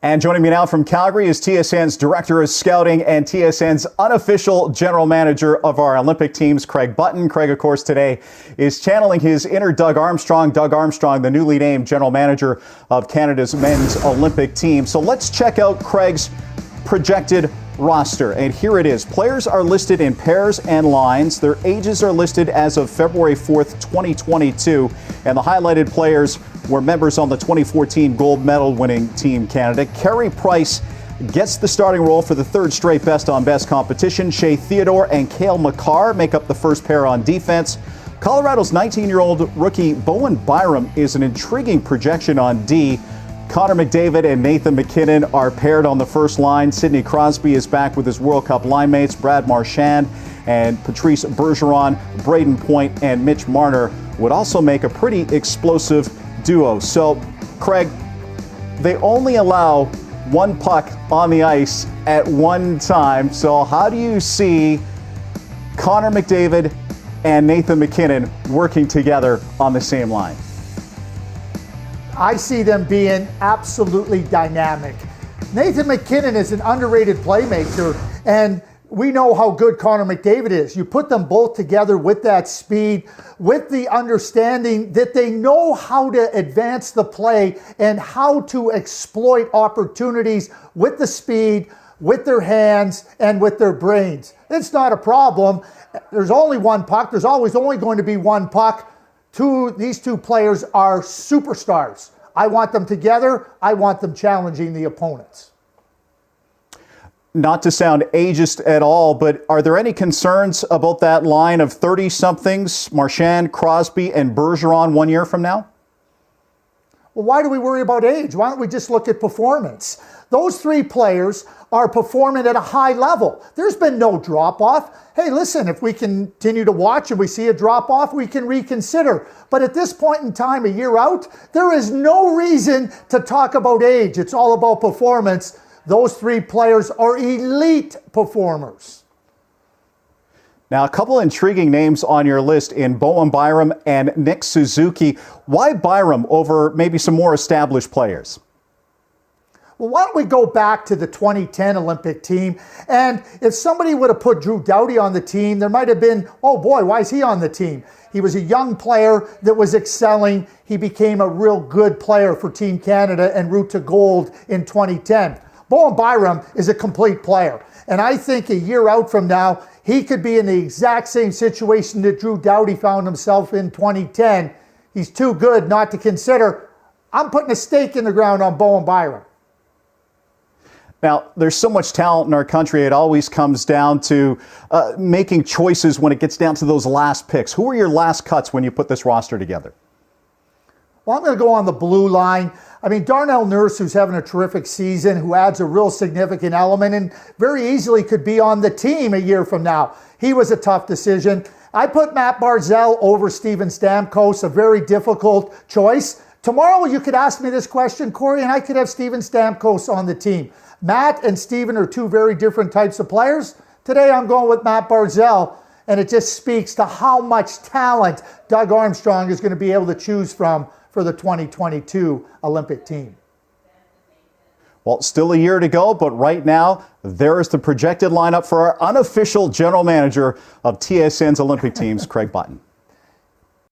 And joining me now from Calgary is TSN's Director of Scouting and TSN's unofficial General Manager of our Olympic teams, Craig Button. Craig, of course, today is channeling his inner Doug Armstrong. Doug Armstrong, the newly named General Manager of Canada's men's Olympic team. So let's check out Craig's projected roster. And here it is. Players are listed in pairs and lines. Their ages are listed as of February 4th, 2022. And the highlighted players were members on the 2014 gold medal winning Team Canada. Carey Price gets the starting role for the third straight best on best competition. Shea Theodore and Cale Makar make up the first pair on defense. Colorado's 19-year-old rookie Bowen Byram is an intriguing projection on D. Connor McDavid and Nathan MacKinnon are paired on the first line. Sidney Crosby is back with his World Cup line mates, Brad Marchand and Patrice Bergeron. Braden Point and Mitch Marner would also make a pretty explosive duo. So, Craig, they only allow one puck on the ice at one time. So how do you see Connor McDavid and Nathan MacKinnon working together on the same line? I see them being absolutely dynamic. Nathan MacKinnon is an underrated playmaker, and we know how good Connor McDavid is. You put them both together with that speed, with the understanding that they know how to advance the play and how to exploit opportunities with the speed, with their hands, and with their brains. It's not a problem. There's only one puck. There's always only going to be one puck. These two players are superstars. I want them together. I want them challenging the opponents. Not to sound ageist at all, but are there any concerns about that line of 30-somethings, Marchand, Crosby, and Bergeron 1 year from now? Well, why do we worry about age? Why don't we just look at performance? Those three players are performing at a high level. There's been no drop-off. Hey, listen, if we continue to watch and we see a drop-off, we can reconsider. But at this point in time, a year out, there is no reason to talk about age. It's all about performance. Those three players are elite performers. Now, a couple intriguing names on your list in Bowen Byram and Nick Suzuki. Why Byram over maybe some more established players? Well, why don't we go back to the 2010 Olympic team? And if somebody would have put Drew Doughty on the team, there might have been, oh boy, why is he on the team? He was a young player that was excelling. He became a real good player for Team Canada en route to gold in 2010. Bowen Byram is a complete player. And I think a year out from now, he could be in the exact same situation that Drew Doughty found himself in 2010. He's too good not to consider. I'm putting a stake in the ground on Bowen Byram. Now, there's so much talent in our country, it always comes down to making choices when it gets down to those last picks. Who are your last cuts when you put this roster together? Well, I'm going to go on the blue line. I mean, Darnell Nurse, who's having a terrific season, who adds a real significant element and very easily could be on the team a year from now. He was a tough decision. I put Matt Barzal over Steven Stamkos, a very difficult choice. Tomorrow you could ask me this question, Corey, and I could have Steven Stamkos on the team. Matt and Steven are two very different types of players. Today I'm going with Matt Barzal, and it just speaks to how much talent Doug Armstrong is going to be able to choose from for the 2022 Olympic team. Well, still a year to go, but right now, there is the projected lineup for our unofficial general manager of TSN's Olympic teams, Craig Button.